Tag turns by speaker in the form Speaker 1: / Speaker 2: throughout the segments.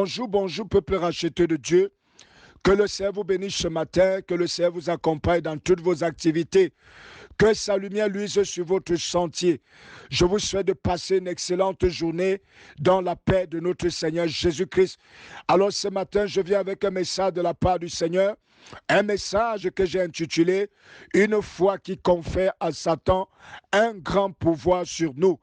Speaker 1: Bonjour, bonjour, peuple racheté de Dieu. Que le Seigneur vous bénisse ce matin, que le Seigneur vous accompagne dans toutes vos activités, que sa lumière luise sur votre sentier. Je vous souhaite de passer une excellente journée dans la paix de notre Seigneur Jésus-Christ. Alors ce matin, je viens avec un message de la part du Seigneur, un message que j'ai intitulé « Une foi qui confère à Satan un grand pouvoir sur nous ».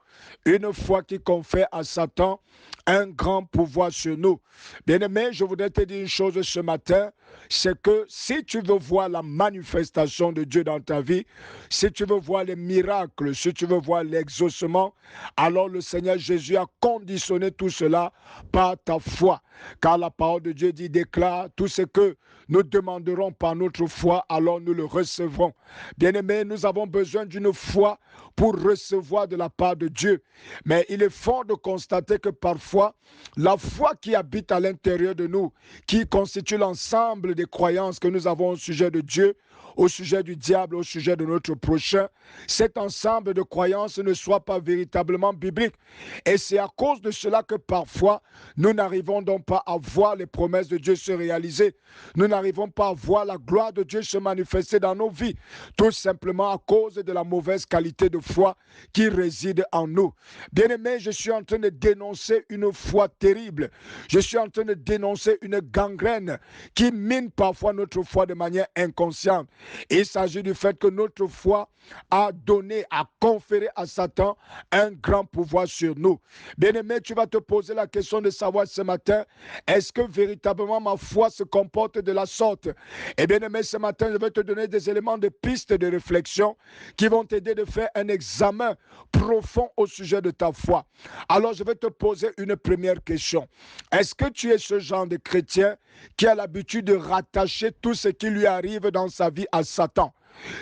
Speaker 1: Une foi qui confère à Satan un grand pouvoir sur nous. Bien-aimé, je voudrais te dire une chose ce matin, c'est que si tu veux voir la manifestation de Dieu dans ta vie, si tu veux voir les miracles, si tu veux voir l'exaucement, alors le Seigneur Jésus a conditionné tout cela par ta foi. Car la parole de Dieu dit, déclare tout ce que nous demanderons par notre foi, alors nous le recevrons. Bien-aimés, nous avons besoin d'une foi pour recevoir de la part de Dieu. Mais il est fort de constater que parfois, la foi qui habite à l'intérieur de nous, qui constitue l'ensemble des croyances que nous avons au sujet de Dieu, au sujet du diable, au sujet de notre prochain, cet ensemble de croyances ne soit pas véritablement biblique. Et c'est à cause de cela que parfois, nous n'arrivons donc pas à voir les promesses de Dieu se réaliser. Nous n'arrivons pas à voir la gloire de Dieu se manifester dans nos vies, tout simplement à cause de la mauvaise qualité de foi qui réside en nous. Bien-aimé, je suis en train de dénoncer une foi terrible. Je suis en train de dénoncer une gangrène qui mine parfois notre foi de manière inconsciente. Il s'agit du fait que notre foi a donné, a conféré à Satan un grand pouvoir sur nous. Bien-aimé, tu vas te poser la question de savoir ce matin, est-ce que véritablement ma foi se comporte de la sorte? Et bien-aimé, ce matin, je vais te donner des éléments de piste de réflexion qui vont t'aider de faire un examen profond au sujet de ta foi. Alors, je vais te poser une première question. Est-ce que tu es ce genre de chrétien qui a l'habitude de rattacher tout ce qui lui arrive dans sa vie à Satan?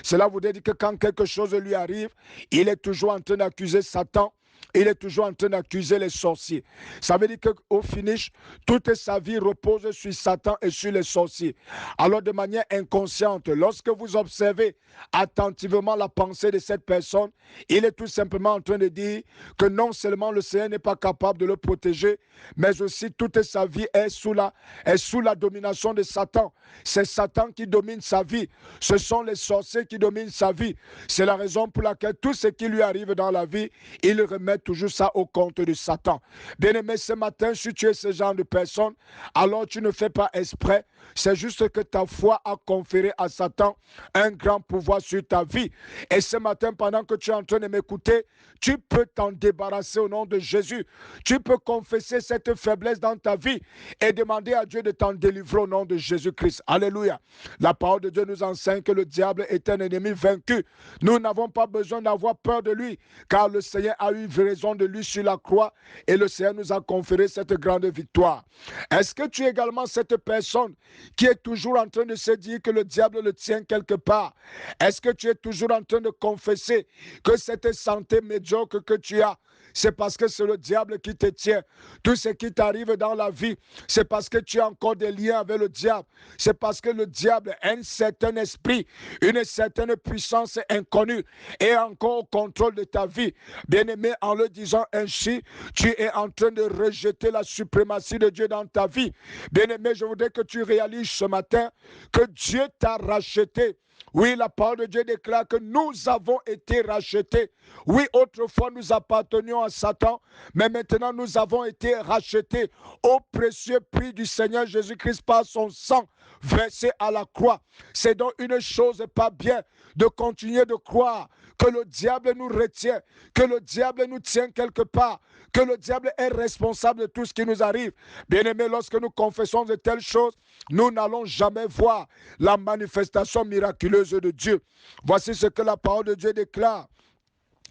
Speaker 1: Cela voudrait dire que quand quelque chose lui arrive, il est toujours en train d'accuser Satan. Il est toujours en train d'accuser les sorciers. Ça veut dire qu'au finish, toute sa vie repose sur Satan et sur les sorciers. Alors de manière inconsciente, lorsque vous observez attentivement la pensée de cette personne, il est tout simplement en train de dire que non seulement le Seigneur n'est pas capable de le protéger, mais aussi toute sa vie est sous la domination de Satan. C'est Satan qui domine sa vie. Ce sont les sorciers qui dominent sa vie. C'est la raison pour laquelle tout ce qui lui arrive dans la vie, il remet toujours ça au compte de Satan. Bien-aimé, ce matin, si tu es ce genre de personne, alors tu ne fais pas exprès. C'est juste que ta foi a conféré à Satan un grand pouvoir sur ta vie. Et ce matin, pendant que tu es en train de m'écouter, tu peux t'en débarrasser au nom de Jésus. Tu peux confesser cette faiblesse dans ta vie et demander à Dieu de t'en délivrer au nom de Jésus-Christ. Alléluia. La parole de Dieu nous enseigne que le diable est un ennemi vaincu. Nous n'avons pas besoin d'avoir peur de lui, car le Seigneur a eu raison de lui sur la croix et le Seigneur nous a conféré cette grande victoire. Est-ce que tu es également cette personne qui est toujours en train de se dire que le diable le tient quelque part? Est-ce que tu es toujours en train de confesser que cette santé médiocre que tu as, c'est parce que c'est le diable qui te tient? Tout ce qui t'arrive dans la vie, c'est parce que tu as encore des liens avec le diable. C'est parce que le diable a un certain esprit, une certaine puissance inconnue et encore au contrôle de ta vie. Bien-aimé, en le disant ainsi, tu es en train de rejeter la suprématie de Dieu dans ta vie. Bien-aimé, je voudrais que tu réalises ce matin que Dieu t'a racheté. Oui, la parole de Dieu déclare que nous avons été rachetés. Oui, autrefois nous appartenions à Satan, mais maintenant nous avons été rachetés au précieux prix du Seigneur Jésus-Christ par son sang versé à la croix. C'est donc une chose pas bien de continuer de croire que le diable nous retient, que le diable nous tient quelque part, que le diable est responsable de tout ce qui nous arrive. Bien-aimés, lorsque nous confessons de telles choses, nous n'allons jamais voir la manifestation miraculeuse de Dieu. Voici ce que la parole de Dieu déclare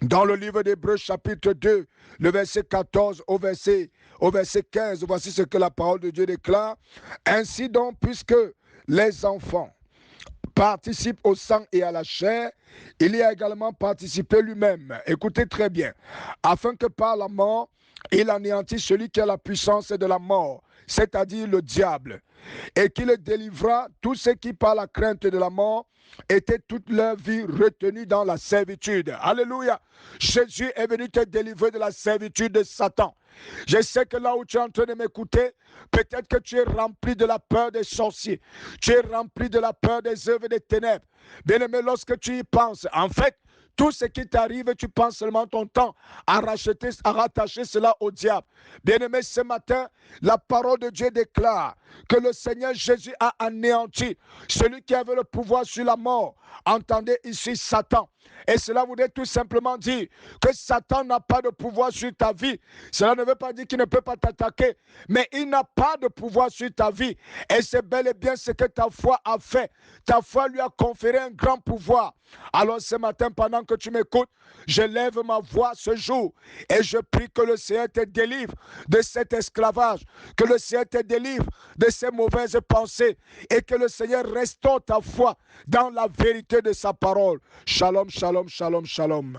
Speaker 1: dans le livre d'Hébreux chapitre 2, le verset 14 au verset 15. Voici ce que la parole de Dieu déclare. Ainsi donc, puisque les enfants participe au sang et à la chair, il y a également participé lui-même. Écoutez très bien. Afin que par la mort, il anéantisse celui qui a la puissance de la mort, c'est-à-dire le diable. et qu'il délivra tous ceux qui, par la crainte de la mort, étaient toute leur vie retenus dans la servitude. Alléluia. Jésus est venu te délivrer de la servitude de Satan. Je sais que là où tu es en train de m'écouter, peut-être que tu es rempli de la peur des sorciers. Tu es rempli de la peur des œuvres des ténèbres. Bien-aimé, lorsque tu y penses, en fait, tout ce qui t'arrive, tu penses seulement ton temps à rattacher cela au diable. Bien-aimé, ce matin, la parole de Dieu déclare que le Seigneur Jésus a anéanti celui qui avait le pouvoir sur la mort. Entendez ici Satan. Et cela voudrait tout simplement dire que Satan n'a pas de pouvoir sur ta vie. Cela ne veut pas dire qu'il ne peut pas t'attaquer, mais il n'a pas de pouvoir sur ta vie. Et c'est bel et bien ce que ta foi a fait. Ta foi lui a conféré un grand pouvoir. Alors ce matin, pendant que tu m'écoutes, je lève ma voix ce jour et je prie que le Seigneur te délivre de cet esclavage, que le Seigneur te délivre de ces mauvaises pensées et que le Seigneur restaure ta foi dans la vérité de sa parole. Shalom, shalom, shalom, shalom.